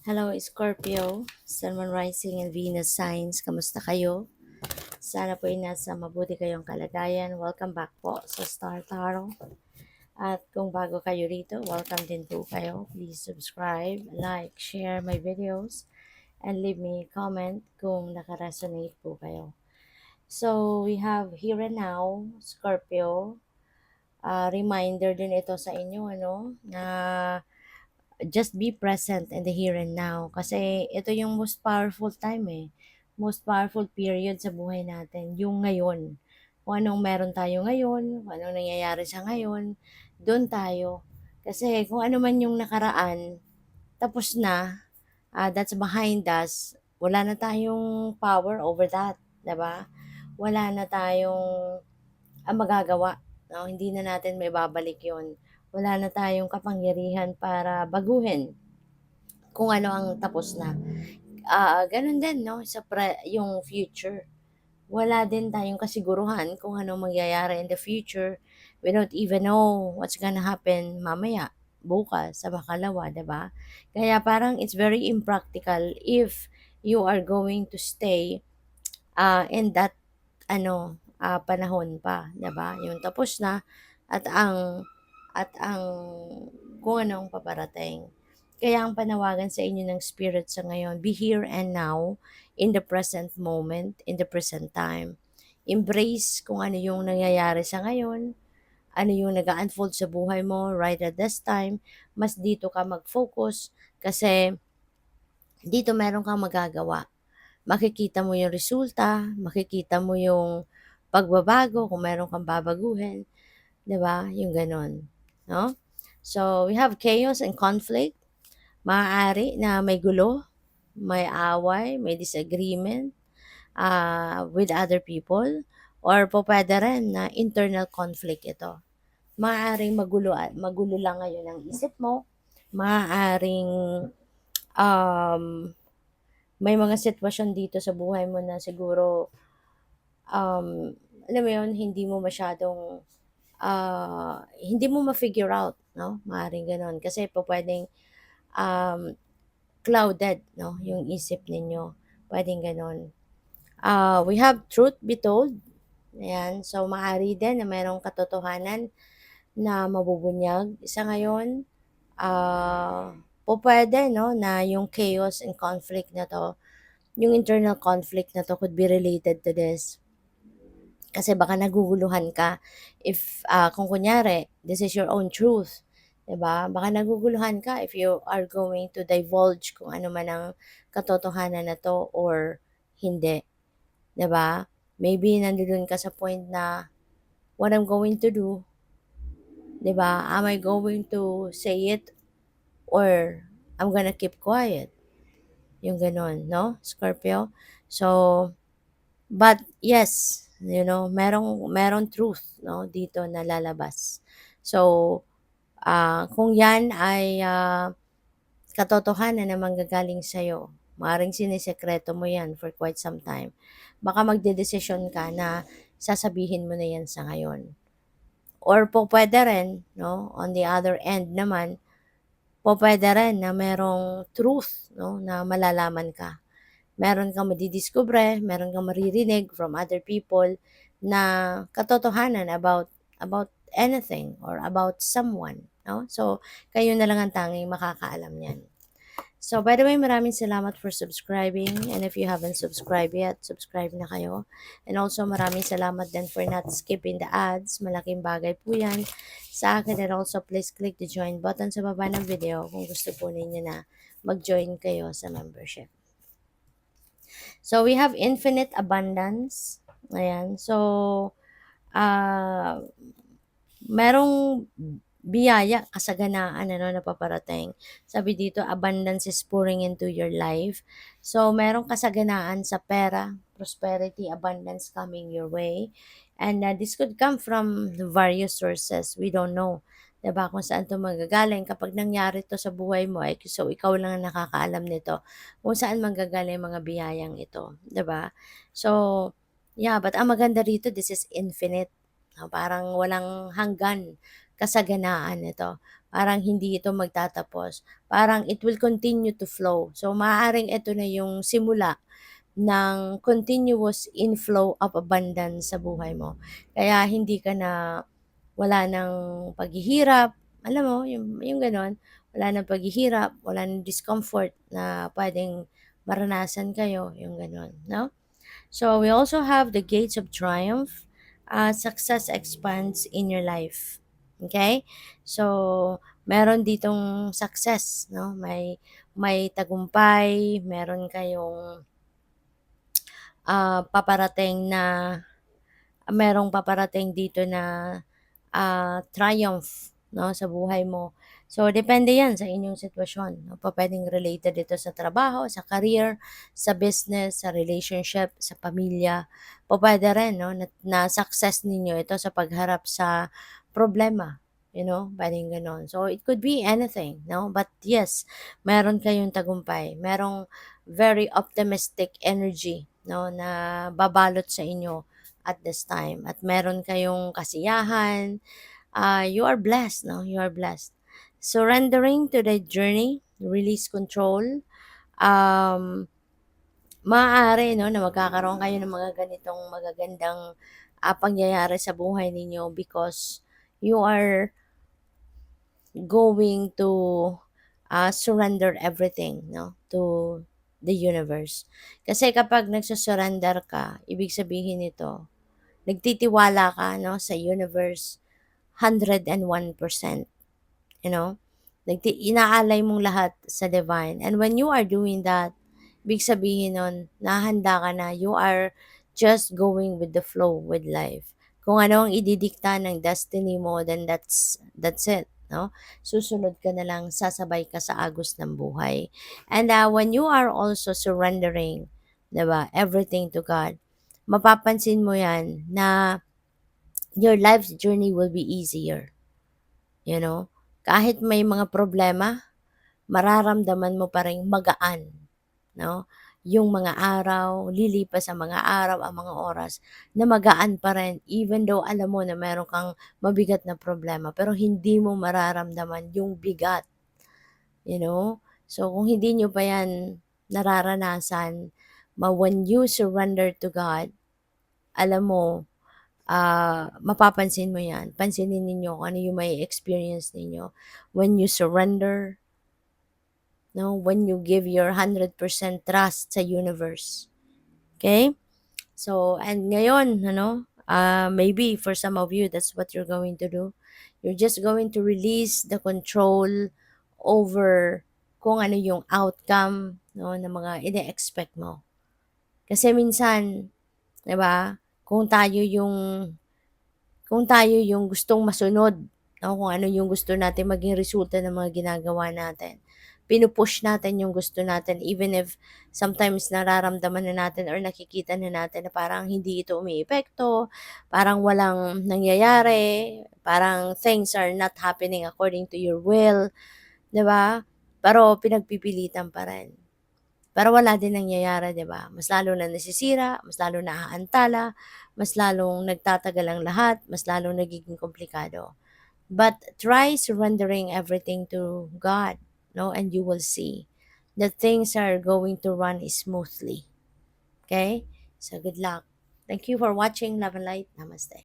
Hello, Scorpio, Sun, Moon, Rising, and Venus signs. Kamusta kayo? Sana po ay nasa mabuti kayong kalagayan. Welcome back po sa Star Tarot. At kung bago kayo rito, welcome din po kayo. Please subscribe, like, share my videos, and leave me a comment kung nakaresonate po kayo. So, we have here and now, Scorpio. Reminder din ito sa inyo, na just be present in the here and now. Kasi ito yung most powerful time eh. Most powerful period sa buhay natin. Yung ngayon. Kung anong meron tayo ngayon, kung anong nangyayari sa ngayon, doon tayo. Kasi kung ano man yung nakaraan, tapos na, that's behind us. Wala na tayong power over that. 'Di ba? Wala na tayong magagawa. No? Hindi na natin may babalik yon. Wala na tayong kapangyarihan para baguhin kung ano ang tapos na. Ganun din 'no, yung future. Wala din tayong kasiguruhan kung anong mangyayari in the future. We don't even know what's gonna happen mamaya, bukas, sa makalawa, 'di ba? Kaya parang it's very impractical if you are going to stay in that panahon pa, 'di ba? Yung tapos na at ang kung anong paparating. Kaya ang panawagan sa inyo ng spirit sa ngayon, be here and now, in the present moment, in the present time. Embrace kung ano yung nangyayari sa ngayon, ano yung nag-unfold sa buhay mo right at this time. Mas dito ka mag-focus kasi dito meron kang magagawa. Makikita mo yung resulta, makikita mo yung pagbabago kung meron kang babaguhin, 'di ba? Yung gano'n, no? So, we have chaos and conflict. Maaari na may gulo, may away, may disagreement with other people, or po pwede rin na internal conflict ito. Maaaring magulo lang ngayon ang isip mo, maaaring um, may mga sitwasyon dito sa buhay mo na siguro, alam mo yun, hindi mo ma-figure out, no? Maaaring gano'n. Kasi po pwedeng um, clouded, no? Yung isip ninyo. Pwedeng gano'n. We have truth be told. Ayan. So, maaari din na mayroong katotohanan na mabubunyag sa ngayon. Pwede, no, na yung chaos and conflict na to, yung internal conflict na to could be related to this. Kasi baka naguguluhan ka if, kung kunyari, this is your own truth, 'di ba? Baka naguguluhan ka if you are going to divulge kung ano man ang katotohanan na 'to or hindi, 'di ba? Maybe nandoon ka sa point na, what I'm going to do, 'di ba? Am I going to say it or I'm gonna keep quiet? Yung gano'n, 'no, Scorpio? So, but yes, merong truth, 'no, dito na lalabas. So, kung 'yan ay, katotohanan na manggagaling sa'yo, maaaring sinisekreto mo 'yan for quite some time. Baka magdedesisyon ka na sasabihin mo na 'yan sa ngayon. Or pupuwede rin, 'no, on the other end naman, pupuwede rin na merong truth, 'no, na malalaman ka. Meron kang madidiskubre, meron kang maririnig from other people na katotohanan about anything or about someone, 'no? So, kayo na lang ang tanging makakaalam niyan. So, by the way, maraming salamat for subscribing, and if you haven't subscribed yet, subscribe na kayo. And also, maraming salamat din for not skipping the ads. Malaking bagay po yan sa akin. And also, please click the join button sa baba ng video kung gusto po ninyo na mag-join kayo sa membership. So, we have infinite abundance. Ayan. So, ah merong biyaya, kasaganaan, na paparating. Sabi dito, abundance is pouring into your life. So, merong kasaganaan sa pera, prosperity, abundance coming your way. And this could come from various sources. We don't know. 'Di ba kung saan to magagaling. Kapag nangyari to sa buhay mo, so ikaw lang ang nakakaalam nito kung saan manggagaling mga biyayang ito. 'Di ba? So, yeah, but ang maganda rito, this is infinite. Parang walang hanggan kasaganaan ito. Parang hindi ito magtatapos. Parang it will continue to flow. So, maaaring ito na yung simula ng continuous inflow of abundance sa buhay mo. Kaya hindi ka na wala ng paghihirap, alam mo, yung gano'n, wala ng paghihirap, wala ng discomfort na pwedeng maranasan kayo, yung gano'n, no? So, we also have the gates of triumph. Success expands in your life. Okay? So, meron ditong success, no? May tagumpay, meron kayong paparating na merong paparating dito na triumph, no, sa buhay mo. So, depende yan sa inyong sitwasyon. No? Pwedeng related ito sa trabaho, sa career, sa business, sa relationship, sa pamilya. Pwede rin, no, na success ninyo ito sa pagharap sa problema. You know, pwedeng ganon. So, it could be anything, no? But yes, meron kayong tagumpay. Merong very optimistic energy, no, na babalot sa inyo at this time. At meron kayong kasiyahan, you are blessed, no? You are blessed. Surrendering to the journey, release control. Um, Maaari, no, na magkakaroon kayo ng mga ganitong magagandang pangyayari sa buhay ninyo because you are going to surrender everything, no, to the universe. Kasi kapag nagsusurrender ka, ibig sabihin nito, nagtitiwala ka, no, sa universe 101%. You know? Inaalay mong lahat sa divine. And when you are doing that, big sabihin nun, nahanda ka na, you are just going with the flow with life. Kung ano ang ididikta ng destiny mo, then that's it. No? Susunod ka na lang, sasabay ka sa agos ng buhay. And when you are also surrendering, diba, everything to God, mapapansin mo yan na your life's journey will be easier. You know? Kahit may mga problema, mararamdaman mo pa ring magaan, no? Yung mga araw, lilipas ang mga araw, ang mga oras na magaan pa rin even though alam mo na meron kang mabigat na problema pero hindi mo mararamdaman yung bigat, you know? So kung hindi nyo pa yan nararanasan, when you surrender to God, alam mo, mapapansin mo yan. Pansinin ninyo kung ano yung may experience ninyo when you surrender, no? When you give your 100% trust sa universe. Okay? So, and ngayon, ano, maybe for some of you, that's what you're going to do. You're just going to release the control over kung ano yung outcome, no, ng mga ine-expect mo. Kasi minsan, 'di ba? Kung tayo yung gustong masunod, no, kung ano yung gusto natin maging resulta ng mga ginagawa natin. Pinupush natin yung gusto natin even if sometimes nararamdaman na natin or nakikita na natin na parang hindi ito umiepekto, parang walang nangyayari, parang things are not happening according to your will, 'di ba? Pero pinagpipilitan pa rin. Pero wala din nangyayari, 'di ba? Mas lalo na nasisira, mas lalo na naaantala, mas lalong nagtatagal ang lahat, mas lalong nagiging komplikado. But try surrendering everything to God, no? And you will see that things are going to run smoothly. Okay? So good luck. Thank you for watching. Love and light. Namaste.